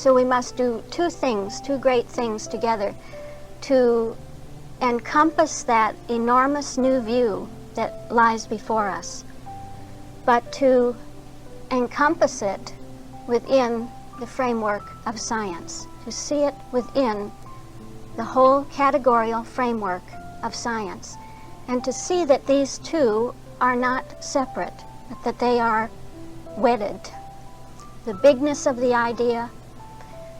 So we must do two things, two great things together to encompass that enormous new view that lies before us, but to encompass it within the framework of science, to see it within the whole categorical framework of science, and to see that these two are not separate, but that they are wedded. The bigness of the idea,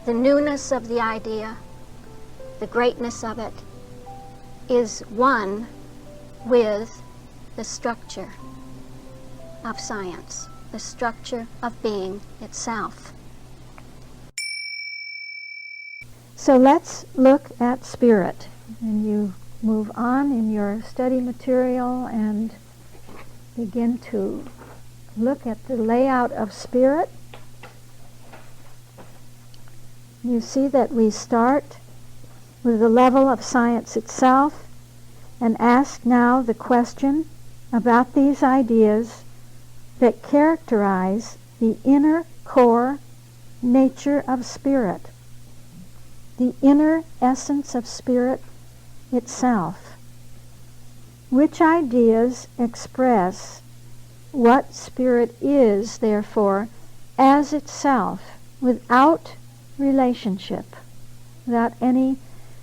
the newness of the idea, the greatness of it is one with the structure of science, the structure of being itself. So let's look at spirit. And you move on in your study material and begin to look at the layout of spirit. You see that we start with the level of science itself and ask now the question about these ideas that characterize the inner core nature of spirit, the inner essence of spirit itself. Which ideas express what spirit is, therefore, as itself, without relationship, without any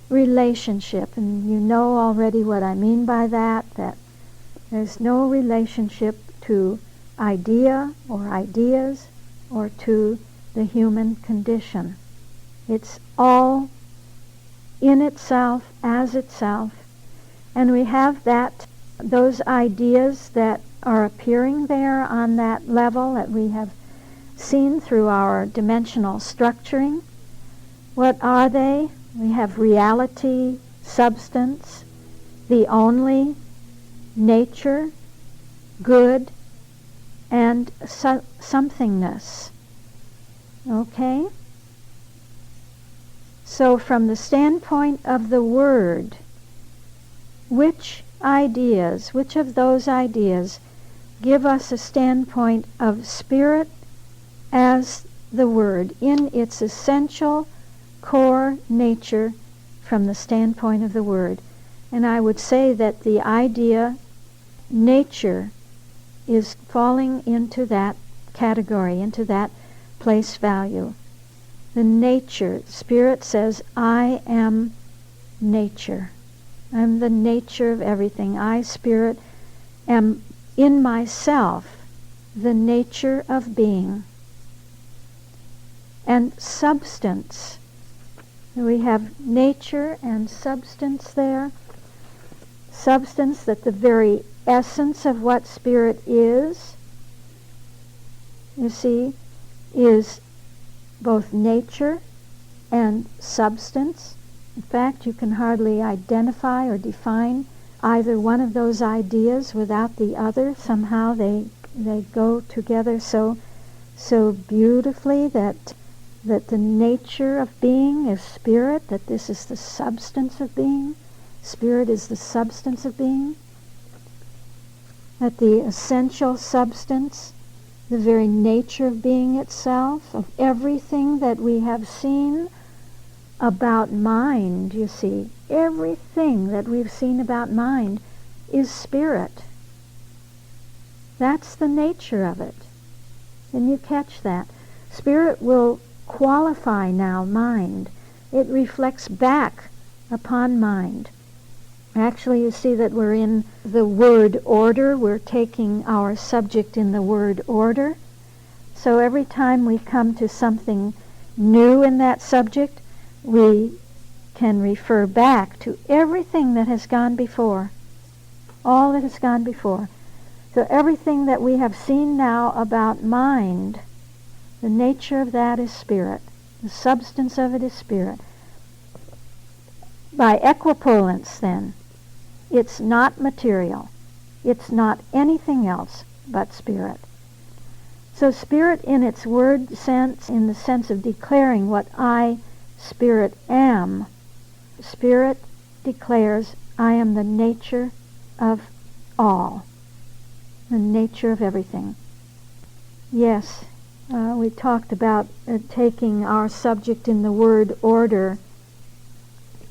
relationship. And you know already what I mean by that, that there's no relationship to idea or ideas or to the human condition. It's all in itself, as itself, and we have those ideas that are appearing there on that level that we have seen through our dimensional structuring. What are they? We have reality, substance, the only, nature, good, and somethingness. Okay? So from the standpoint of the word, which ideas, which of those ideas give us a standpoint of spirit as the word in its essential core nature from the standpoint of the word? And I would say that the idea nature is falling into that category, into that place value. The nature, spirit says, I am nature. I'm the nature of everything. I, spirit, am in myself the nature of being. And substance. We have nature and substance there. Substance, that the very essence of what spirit is, you see, is both nature and substance. In fact, you can hardly identify or define either one of those ideas without the other. Somehow they go together so beautifully that the nature of being is spirit, that this is the substance of being. Spirit is the substance of being. That the essential substance, the very nature of being itself, of everything that we have seen about mind, you see, everything that we've seen about mind is spirit. That's the nature of it. Can you catch that? Spirit will qualify now mind. It reflects back upon mind. Actually, you see that we're in the word order. We're taking our subject in the word order. So every time we come to something new in that subject, we can refer back to everything that has gone before. All that has gone before. So everything that we have seen now about mind, the nature of that is spirit. The substance of it is spirit. By equivalence, then, it's not material. It's not anything else but spirit. So spirit in its word sense, in the sense of declaring what I, spirit, am, spirit declares, I am the nature of all, the nature of everything. Yes, we talked about taking our subject in the word order,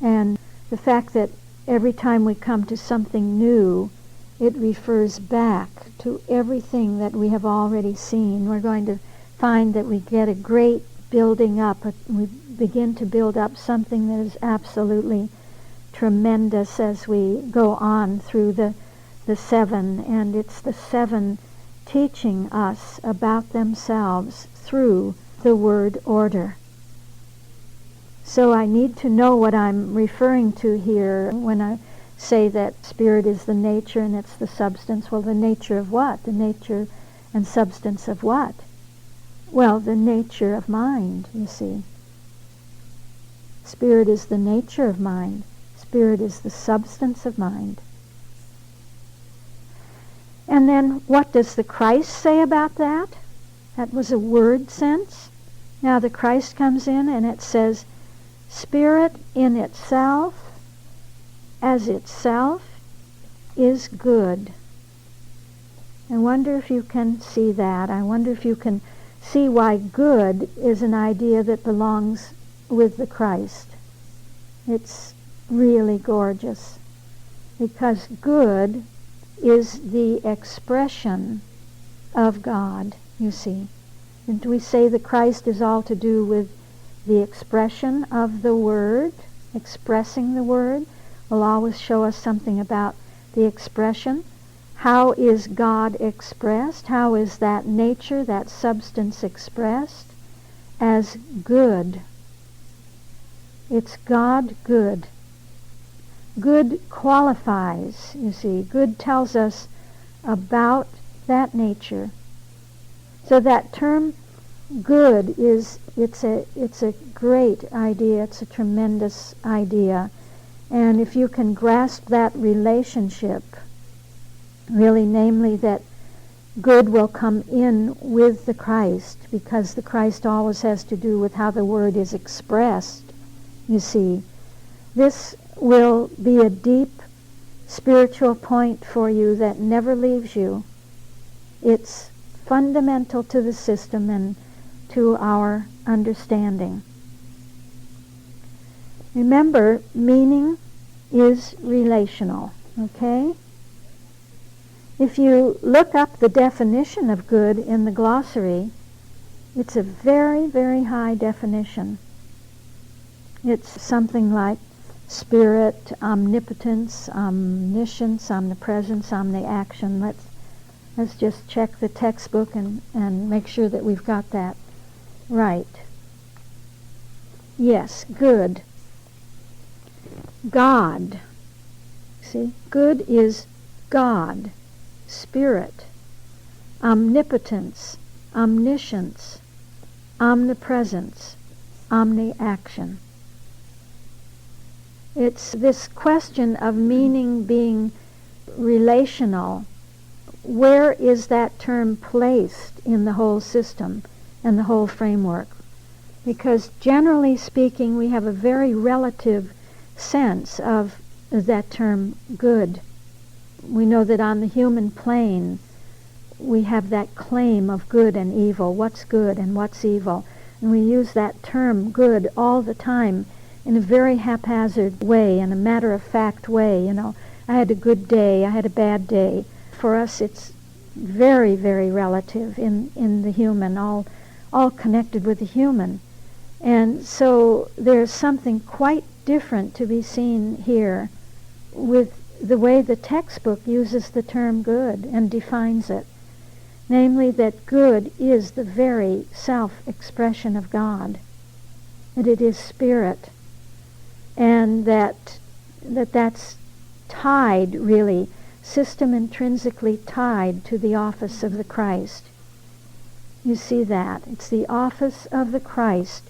and the fact that every time we come to something new, it refers back to everything that we have already seen. We're going to find that we get a great building up. We begin to build up something that is absolutely tremendous as we go on through the seven, and it's the seven teaching us about themselves through the word order. So I need to know what I'm referring to here when I say that spirit is the nature and it's the substance. Well, the nature of what? The nature and substance of what? Well, the nature of mind, you see. Spirit is the nature of mind. Spirit is the substance of mind. And then what does the Christ say about that? That was a word sense. Now the Christ comes in and it says, spirit in itself, as itself, is good. I wonder if you can see that. I wonder if you can see why good is an idea that belongs with the Christ. It's really gorgeous, because good is the expression of God, you see. And we say the Christ is all to do with the expression of the Word. Expressing the Word will always show us something about the expression. How is God expressed? How is that nature, that substance expressed? As good. It's God good. Good qualifies, you see. Good tells us about that nature. So that term good it's a great idea. It's a tremendous idea. And if you can grasp that relationship, really, namely that good will come in with the Christ, because the Christ always has to do with how the Word is expressed, you see. This will be a deep spiritual point for you that never leaves you. It's fundamental to the system and to our understanding. Remember, meaning is relational, okay? If you look up the definition of good in the glossary, it's a very, very high definition. It's something like spirit, omnipotence, omniscience, omnipresence, omniaction. Let's just check the textbook and make sure that we've got that right. Yes, good. God. See, good is God. Spirit. Omnipotence. Omniscience. Omnipresence. Omniaction. It's this question of meaning being relational. Where is that term placed in the whole system and the whole framework? Because generally speaking, we have a very relative sense of that term good. We know that on the human plane, we have that claim of good and evil. What's good and what's evil? And we use that term good all the time in a very haphazard way, in a matter-of-fact way. You know, I had a good day, I had a bad day. For us, it's very, very relative in the human, all connected with the human. And so there's something quite different to be seen here with the way the textbook uses the term good and defines it. Namely, that good is the very self-expression of God, that it is spirit, and that's tied, really, system intrinsically tied to the office of the Christ. You see that. It's the office of the Christ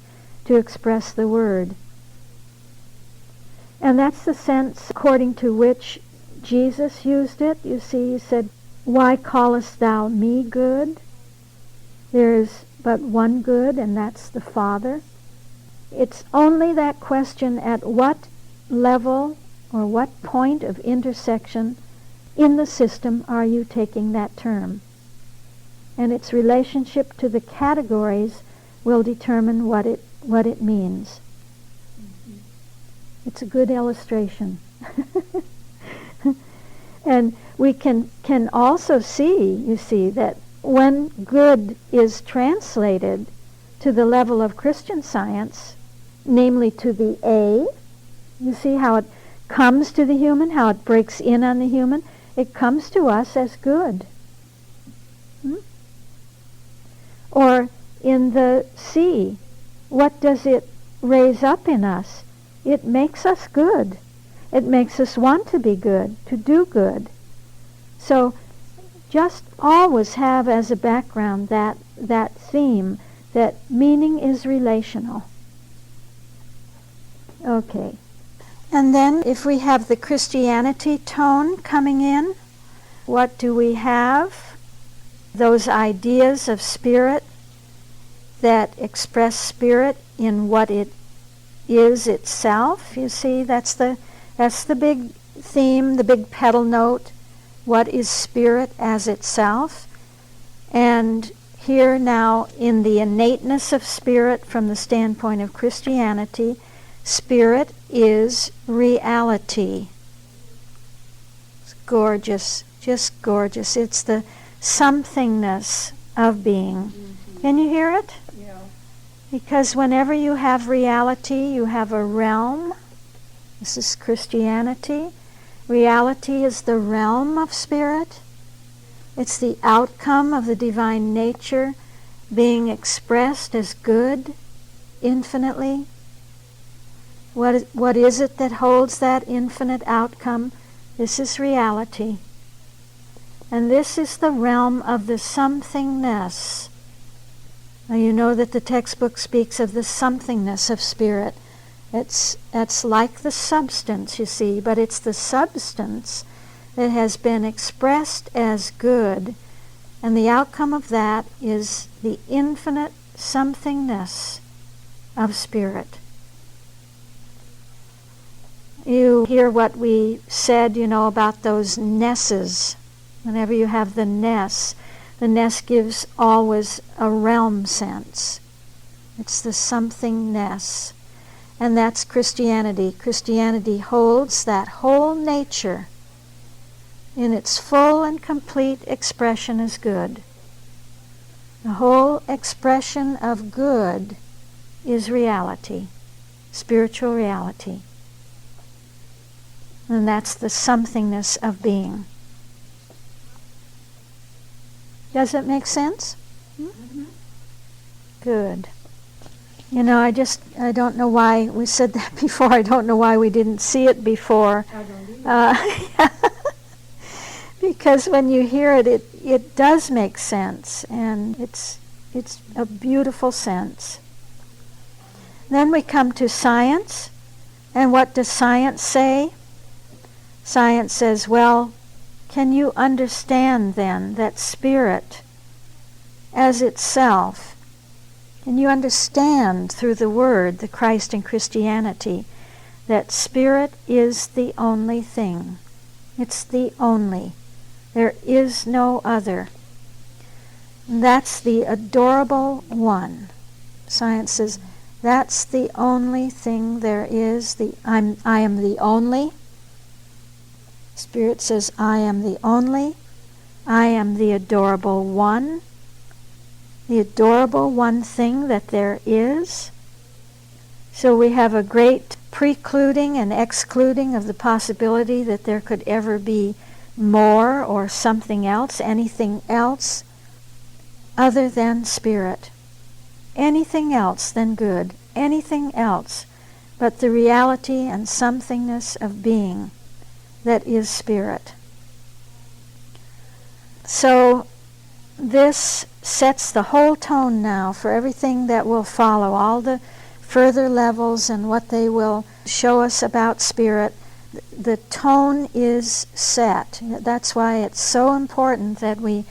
to express the Word. And that's the sense according to which Jesus used it. You see, he said, "Why callest thou me good? There is but one good, and that's the Father." It's only that question, at what level or what point of intersection in the system are you taking that term? and its relationship to the categories will determine what it means. It's a good illustration. And we can also see, you see, that when good is translated to the level of Christian Science, namely to the A, you see how it comes to the human, how it breaks in on the human. It comes to us as good. Or in the C, what does it raise up in us? It makes us good. It makes us want to be good, to do good. So just always have as a background that theme, that meaning is relational. Okay. And then if we have the Christianity tone coming in, what do we have? Those ideas of spirit that express spirit in what it is itself. You see, that's the big theme, the big pedal note. What is spirit as itself? And here now, in the innateness of spirit from the standpoint of Christianity, spirit is reality. It's gorgeous, just gorgeous. It's the somethingness of being. Can you hear it? Yeah. Because whenever you have reality, you have a realm. This is Christianity. Reality is the realm of spirit. It's the outcome of the divine nature being expressed as good infinitely. What is it that holds that infinite outcome? This is reality. And this is the realm of the somethingness. Now you know that the textbook speaks of the somethingness of spirit. It's like the substance, you see, but it's the substance that has been expressed as good, and the outcome of that is the infinite somethingness of spirit. You hear what we said, about those nesses. Whenever you have the ness gives always a realm sense. It's the somethingness. And that's Christianity. Christianity holds that whole nature in its full and complete expression as good. The whole expression of good is reality, spiritual reality. And that's the somethingness of being. Does it make sense? Mm-hmm. Good. I don't know why we said that before. I don't know why we didn't see it before. I don't either. Because when you hear it, it does make sense, and it's a beautiful sense. Then we come to science, and what does science say? Science says, well, can you understand then that spirit as itself, can you understand through the Word, the Christ in Christianity, that spirit is the only thing? It's the only. There is no other. And that's the adorable one. Science says, that's the only thing there is. I am the only. Spirit says, I am the only. I am the adorable one. The adorable one thing that there is. So we have a great precluding and excluding of the possibility that there could ever be more or something else, anything else other than spirit. Anything else than good. Anything else but the reality and somethingness of being that is spirit. So this sets the whole tone now for everything that will follow, all the further levels and what they will show us about spirit. The tone is set. That's why it's so important that we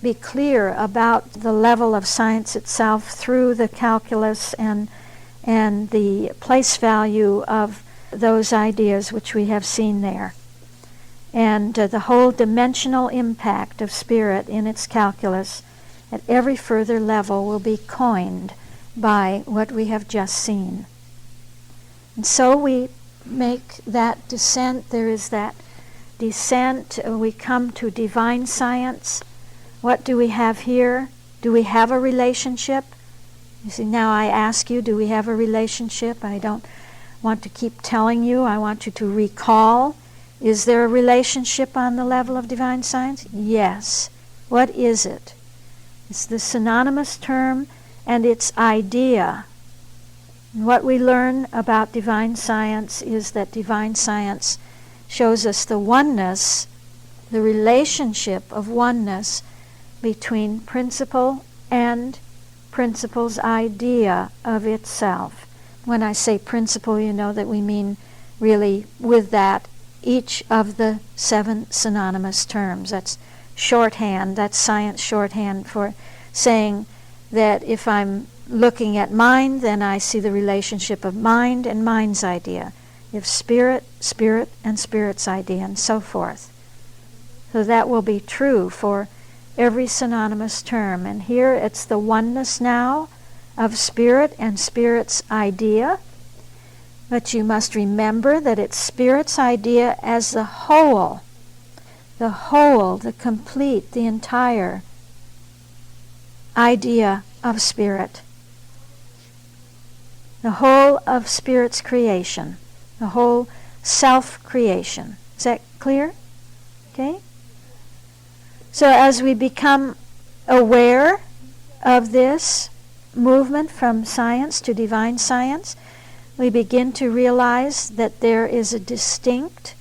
be clear about the level of science itself through the calculus and the place value of those ideas which we have seen there. And the whole dimensional impact of spirit in its calculus at every further level will be coined by what we have just seen. And so we make that descent. There is that descent. We come to divine science. What do we have here? Do we have a relationship? You see, now I ask you, do we have a relationship? I don't want to keep telling you. I want you to recall. Is there a relationship on the level of divine science? Yes. What is it? It's the synonymous term and its idea. And what we learn about divine science is that divine science shows us the oneness, the relationship of oneness between principle and principle's idea of itself. When I say principle, you know that we mean really with that each of the 7 synonymous terms. That's shorthand, that's science shorthand for saying that if I'm looking at mind, then I see the relationship of mind and mind's idea. If spirit, spirit and spirit's idea, and so forth. So that will be true for every synonymous term. And here it's the oneness now of spirit and spirit's idea. But you must remember that it's spirit's idea as the whole, the complete, the entire idea of spirit. The whole of spirit's creation, the whole self-creation. Is that clear? Okay? So as we become aware of this movement from science to divine science, we begin to realize that there is a distinct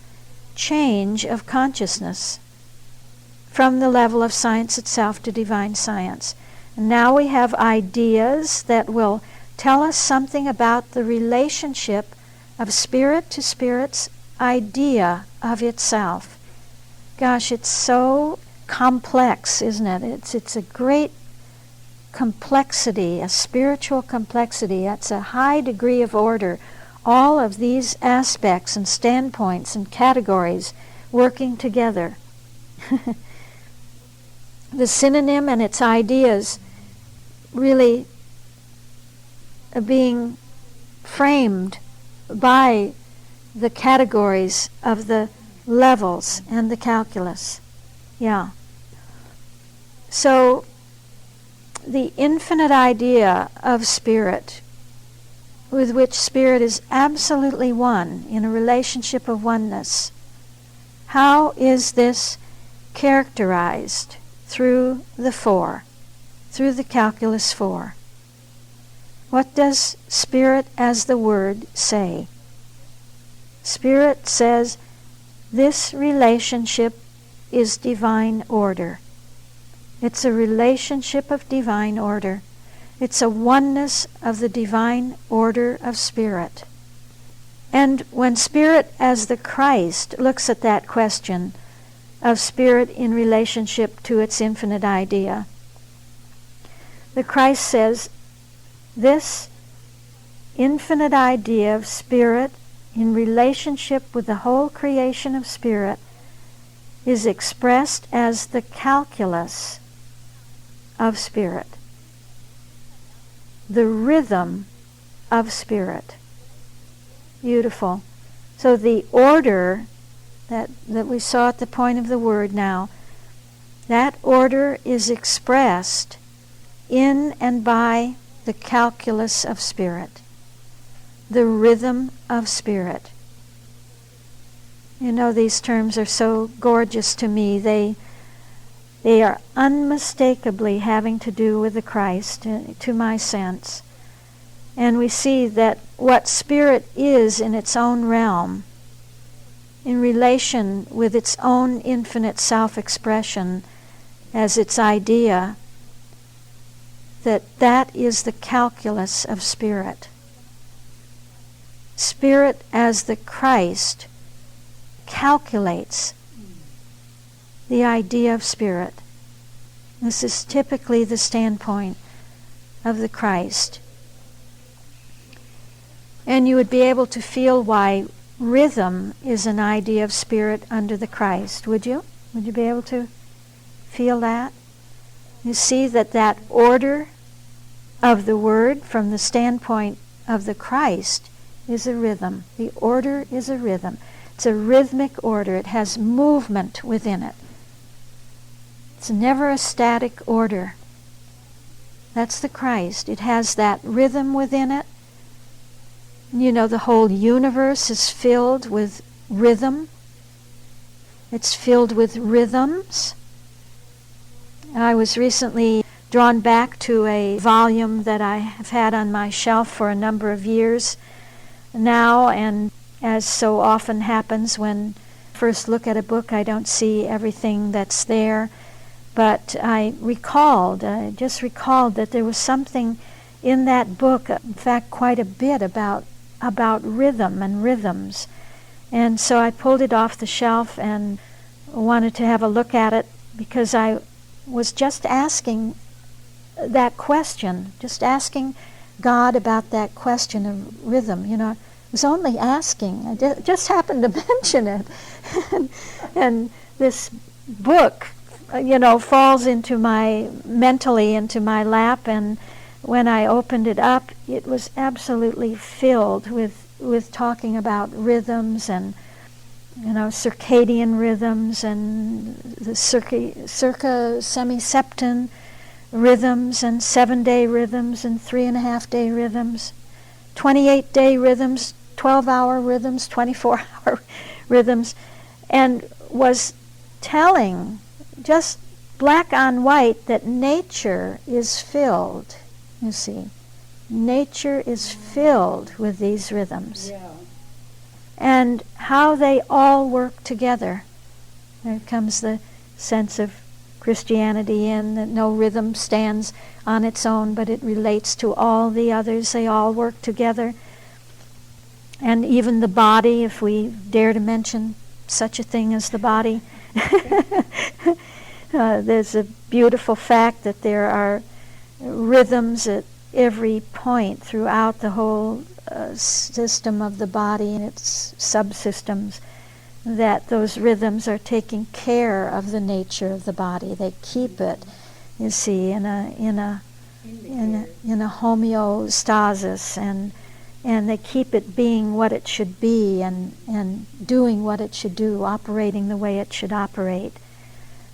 change of consciousness from the level of science itself to divine science. And now we have ideas that will tell us something about the relationship of spirit to spirit's idea of itself. Gosh, it's so complex, isn't it? It's a great complexity, a spiritual complexity. That's a high degree of order. All of these aspects and standpoints and categories working together. The synonym and its ideas really are being framed by the categories of the levels and the calculus. Yeah. So the infinite idea of spirit, with which spirit is absolutely one in a relationship of oneness, how is this characterized through the 4, through the calculus 4? What does spirit as the word say? Spirit says this relationship is divine order. It's a relationship of divine order. It's a oneness of the divine order of spirit. And when spirit as the Christ looks at that question of spirit in relationship to its infinite idea, the Christ says, this infinite idea of spirit in relationship with the whole creation of spirit is expressed as the calculus of spirit, the rhythm of spirit. Beautiful. So the order that we saw at the point of the word now, that order is expressed in and by the calculus of spirit, the rhythm of spirit. You know, these terms are so gorgeous to me. They are unmistakably having to do with the Christ, to my sense. And we see that what spirit is in its own realm, in relation with its own infinite self-expression as its idea, that is the calculus of spirit. Spirit as the Christ calculates the idea of spirit. This is typically the standpoint of the Christ. And you would be able to feel why rhythm is an idea of spirit under the Christ, would you? Would you be able to feel that? You see that order of the word from the standpoint of the Christ is a rhythm. The order is a rhythm. It's a rhythmic order. It has movement within it. It's never a static order. That's the Christ. It has that rhythm within it. You know, the whole universe is filled with rhythm. It's filled with rhythms. I was recently drawn back to a volume that I have had on my shelf for a number of years now, and as so often happens when I first look at a book, I don't see everything that's there. But I just recalled that there was something in that book, in fact quite a bit about rhythm and rhythms. And so I pulled it off the shelf and wanted to have a look at it, because I was just asking that question, just asking God about that question of rhythm. You know, I was only asking. I just happened to mention it. and this book, falls mentally into my lap, and when I opened it up, it was absolutely filled with talking about rhythms and, circadian rhythms and the circa semiseptan rhythms and 7-day rhythms and 3.5-day rhythms, 28-day rhythms, 12-hour rhythms, 24-hour rhythms, and was telling just black on white that nature is filled, you see. Nature is filled with these rhythms. Yeah. And how they all work together. There comes the sense of Christianity in that no rhythm stands on its own, but it relates to all the others. They all work together. And even the body, if we dare to mention such a thing as the body. There's a beautiful fact that there are rhythms at every point throughout the whole system of the body and its subsystems, that those rhythms are taking care of the nature of the body. They keep it, you see, in a homeostasis, and they keep it being what it should be and doing what it should do, operating the way it should operate.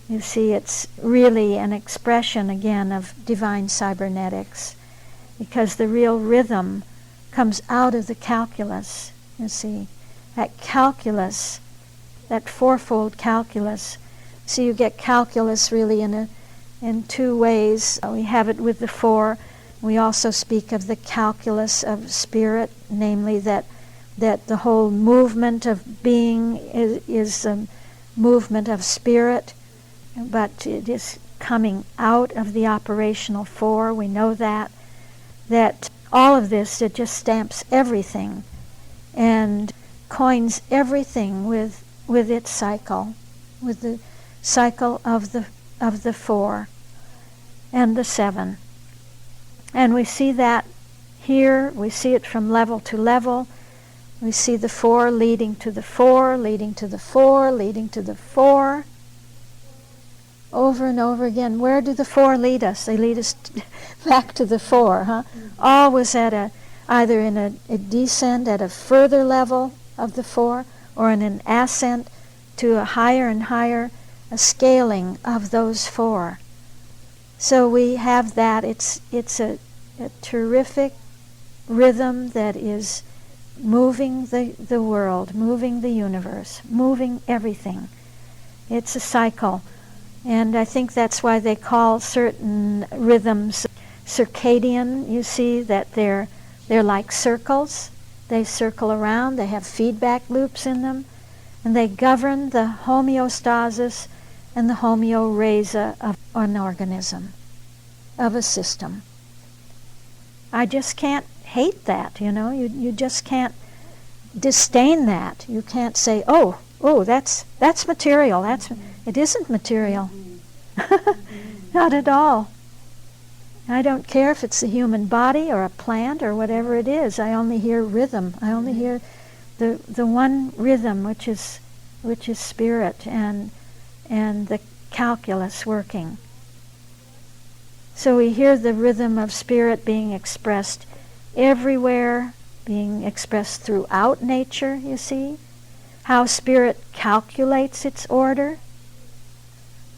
You see, it's really an expression, again, of divine cybernetics, because the real rhythm comes out of the calculus, you see. That calculus, that fourfold calculus. So you get calculus really in two ways. We have it with the four. We also speak of the calculus of spirit, namely that the whole movement of being is a movement of spirit, but it is coming out of the operational four. We know that all of this, it just stamps everything and coins everything with its cycle, with the cycle of the four and the seven. And we see that here. We see it from level to level. We see the four leading to the four, leading to the four, leading to the four. Over and over again. Where do the four lead us? They lead us back to the four, huh? Always at either in a descent at a further level of the four, or in an ascent to a higher and higher, a scaling of those four. So we have that. It's a terrific rhythm that is moving the world, moving the universe, moving everything. It's a cycle. And I think that's why they call certain rhythms circadian. You see that they're like circles. They circle around. They have feedback loops in them. And they govern the homeostasis and the homeoraisa of an organism, of a system. I just can't hate that, You just can't disdain that. You can't say, oh, that's material. It isn't material. Not at all. I don't care if it's a human body or a plant or whatever it is. I only hear rhythm. I only hear the one rhythm, which is spirit and the calculus working. So we hear the rhythm of spirit being expressed everywhere, being expressed throughout nature, you see. How spirit calculates its order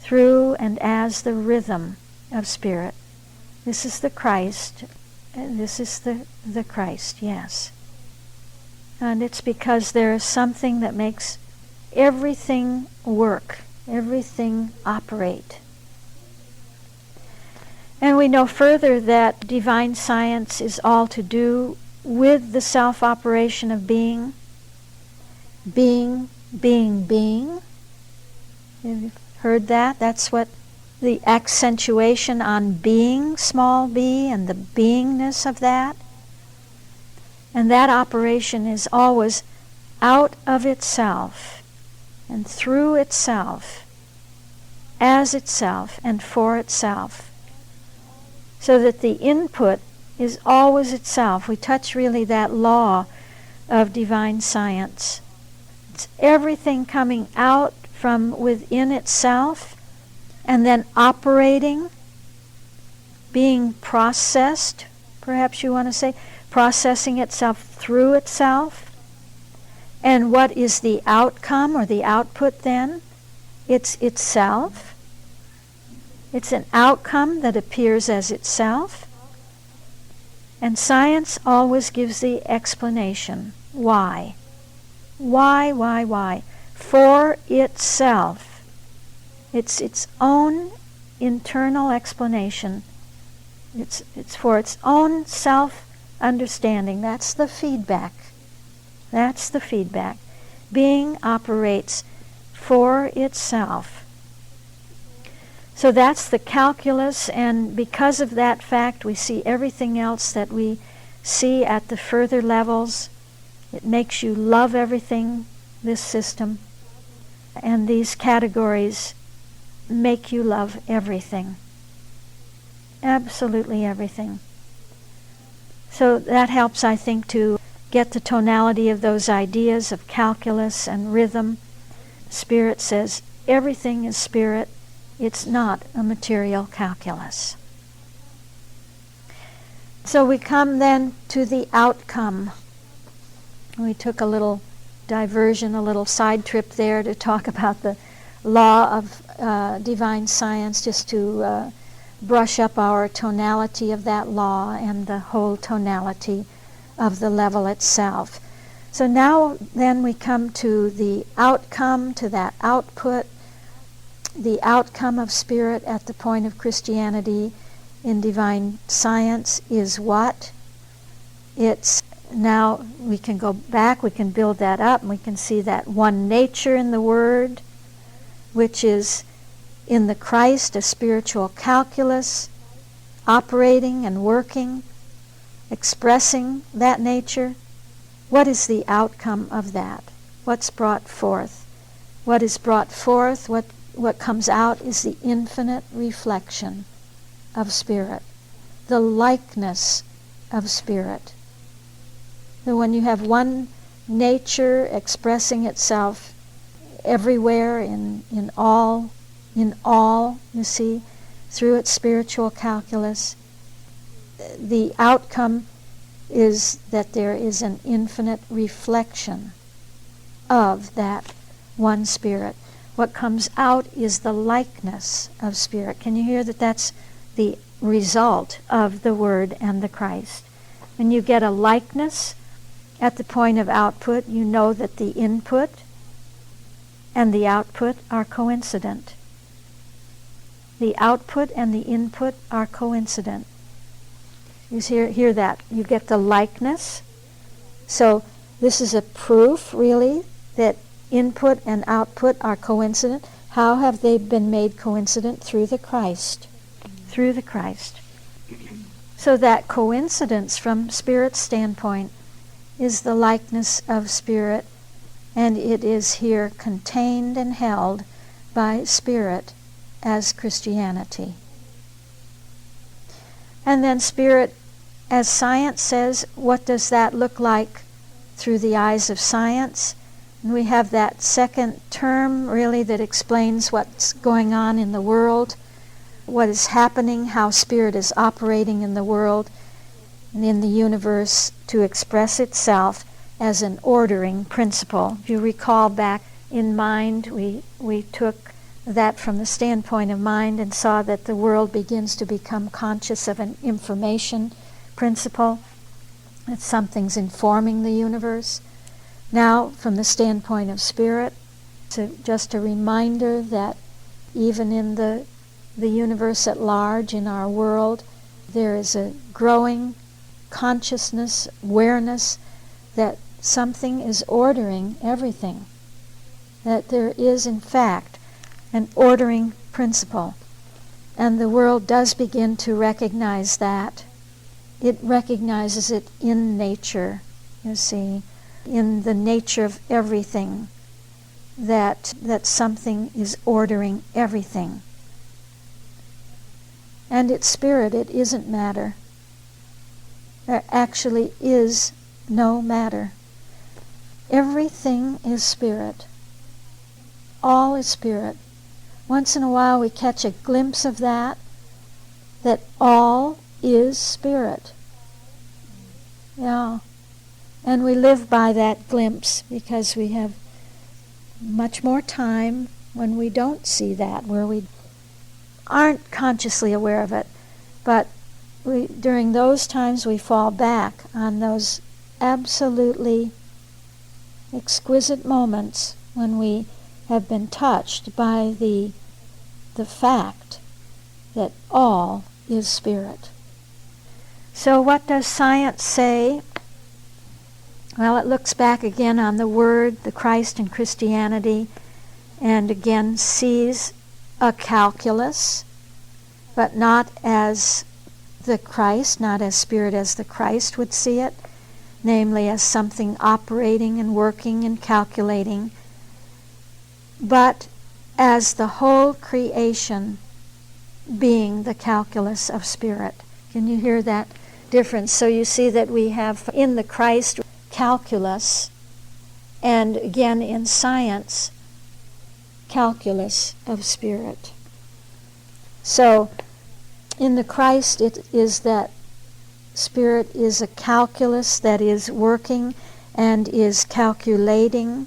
through and as the rhythm of spirit. This is the Christ. This is the Christ, yes. And it's because there is something that makes everything work, everything operate. And we know further that divine science is all to do with the self-operation of being. Being. You've heard that? That's what the accentuation on being, small b, and the beingness of that. And that operation is always out of itself and through itself, as itself and for itself. So that the input is always itself. We touch really that law of divine science. It's everything coming out from within itself and then operating, being processed, perhaps you want to say, processing itself through itself. And what is the outcome or the output then? It's itself. It's an outcome that appears as itself. And science always gives the explanation. Why? Why? For itself. It's its own internal explanation. It's for its own self-understanding. That's the feedback. That's the feedback. Being operates for itself. So that's the calculus, and because of that fact, we see everything else that we see at the further levels. It makes you love everything, this system. And these categories make you love everything. Absolutely everything. So that helps, I think, to get the tonality of those ideas of calculus and rhythm. Spirit says everything is spirit. It's not a material calculus. So we come then to the outcome. We took a little diversion, a little side trip there to talk about the law of divine science, just to brush up our tonality of that law and the whole tonality of the level itself. So now then we come to the outcome, to that output. The outcome of spirit at the point of Christianity in divine science is what? It's now we can go back, we can build that up, and we can see that one nature in the Word, which is in the Christ a spiritual calculus, operating and working, expressing that nature. What is the outcome of that? What's brought forth? What is brought forth, what comes out is the infinite reflection of spirit, the likeness of spirit. So when you have one nature expressing itself everywhere, in all, you see, through its spiritual calculus, the outcome is that there is an infinite reflection of that one spirit. What comes out is the likeness of spirit. Can you hear that that's the result of the Word and the Christ? When you get a likeness at the point of output, you know that the input and the output are coincident. The output and the input are coincident. You hear that. You get the likeness. So this is a proof, really, that input and output are coincident. How have they been made coincident? Through the Christ. Through the Christ. So that coincidence from Spirit's standpoint is the likeness of Spirit, and it is here contained and held by Spirit as Christianity. And then Spirit, as science says, what does that look like through the eyes of science? And we have that second term, really, that explains what's going on in the world. what is happening, how spirit is operating in the world and in the universe to express itself as an ordering principle. If you recall back in mind, we took that from the standpoint of mind and saw that the world begins to become conscious of an information principle, that something's informing the universe. Now, from the standpoint of spirit, it's just a reminder that even in the universe at large, in our world, there is a growing consciousness, awareness that something is ordering everything, that there is, in fact, an ordering principle. And the world does begin to recognize that. It recognizes it in nature, you see, in the nature of everything, that something is ordering everything. And it's spirit, it isn't matter. There actually is no matter. Everything is spirit. All is spirit. Once in a while we catch a glimpse of that all is spirit. Yeah. And we live by that glimpse because we have much more time when we don't see that, where we aren't consciously aware of it. But during those times we fall back on those absolutely exquisite moments when we have been touched by the fact that all is spirit. So what does science say? Well, it looks back again on the Word, the Christ and Christianity, and again sees a calculus, but not as the Christ, not as spirit as the Christ would see it, namely as something operating and working and calculating, but as the whole creation being the calculus of spirit. Can you hear that difference? So you see that we have in the Christ calculus, and again in science, calculus of spirit. So in the Christ it is that spirit is a calculus that is working and is calculating,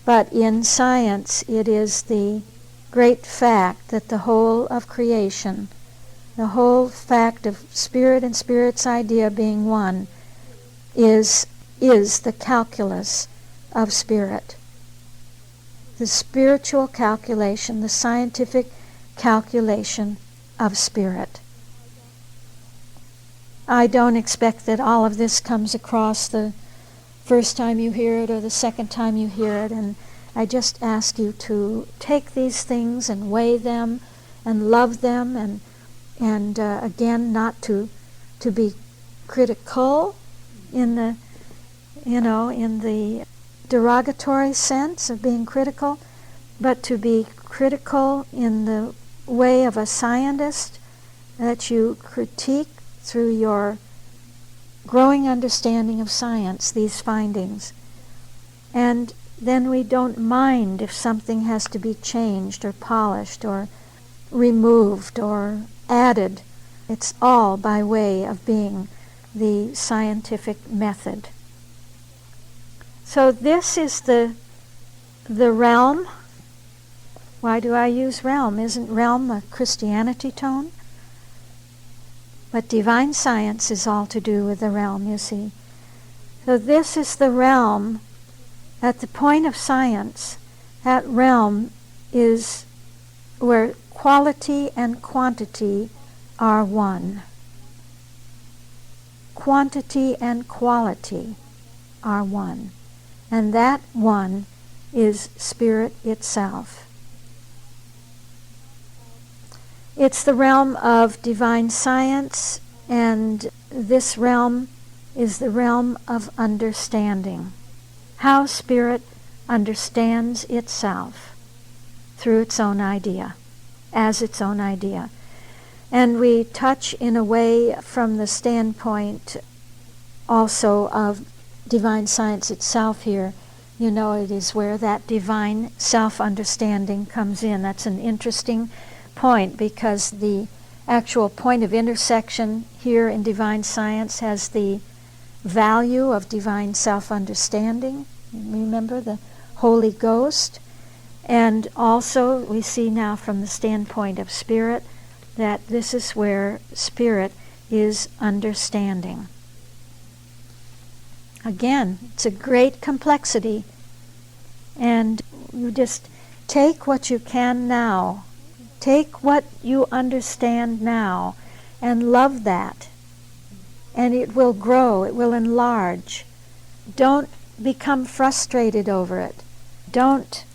but in science it is the great fact that the whole of creation, the whole fact of spirit and spirit's idea being one, is the calculus of spirit. The spiritual calculation, the scientific calculation of spirit. I don't expect that all of this comes across the first time you hear it or the second time you hear it, and I just ask you to take these things and weigh them and love them, and again, not to be critical in the derogatory sense of being critical, but to be critical in the way of a scientist, that you critique through your growing understanding of science these findings. And then we don't mind if something has to be changed or polished or removed or added. It's all by way of being the scientific method. So this is the realm. Why do I use realm? Isn't realm a Christianity tone? But divine science is all to do with the realm, you see. So this is the realm. At the point of science, that realm is where quality and quantity are one. Quantity and quality are one. And that one is spirit itself. It's the realm of divine science, and this realm is the realm of understanding. How spirit understands itself through its own idea, as its own idea. And we touch in a way from the standpoint also of divine science itself here. You know, it is where that divine self-understanding comes in. That's an interesting point, because the actual point of intersection here in divine science has the value of divine self-understanding. Remember the Holy Ghost? And also we see now from the standpoint of spirit that this is where spirit is understanding. Again, it's a great complexity, and you just take what you can now. Take what you understand now and love that. And it will grow, it will enlarge. Don't become frustrated over it. Don't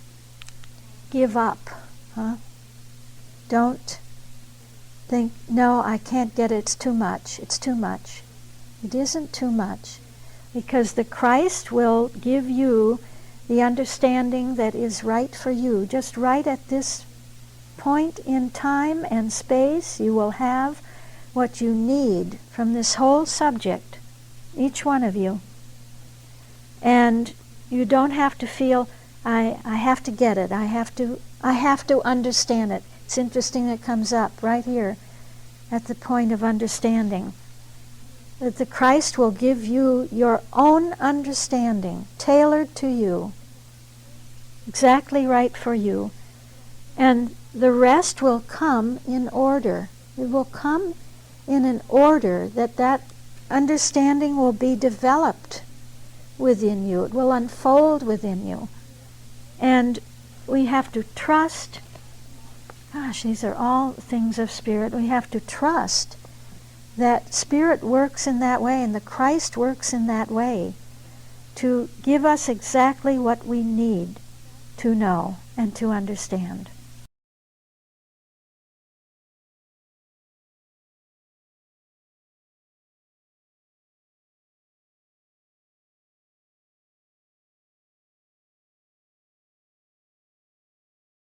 give up. Don't think, no, I can't get it, it's too much. It's too much. It isn't too much. Because the Christ will give you the understanding that is right for you. Just right at this point in time and space, you will have what you need from this whole subject, each one of you. And you don't have to feel, I have to get it, I have to understand it. It's interesting it comes up right here at the point of understanding. That the Christ will give you your own understanding, tailored to you, exactly right for you. And the rest will come in order. It will come in an order that understanding will be developed within you. It will unfold within you. And we have to trust. Gosh, these are all things of spirit. We have to trust that spirit works in that way, and the Christ works in that way to give us exactly what we need to know and to understand.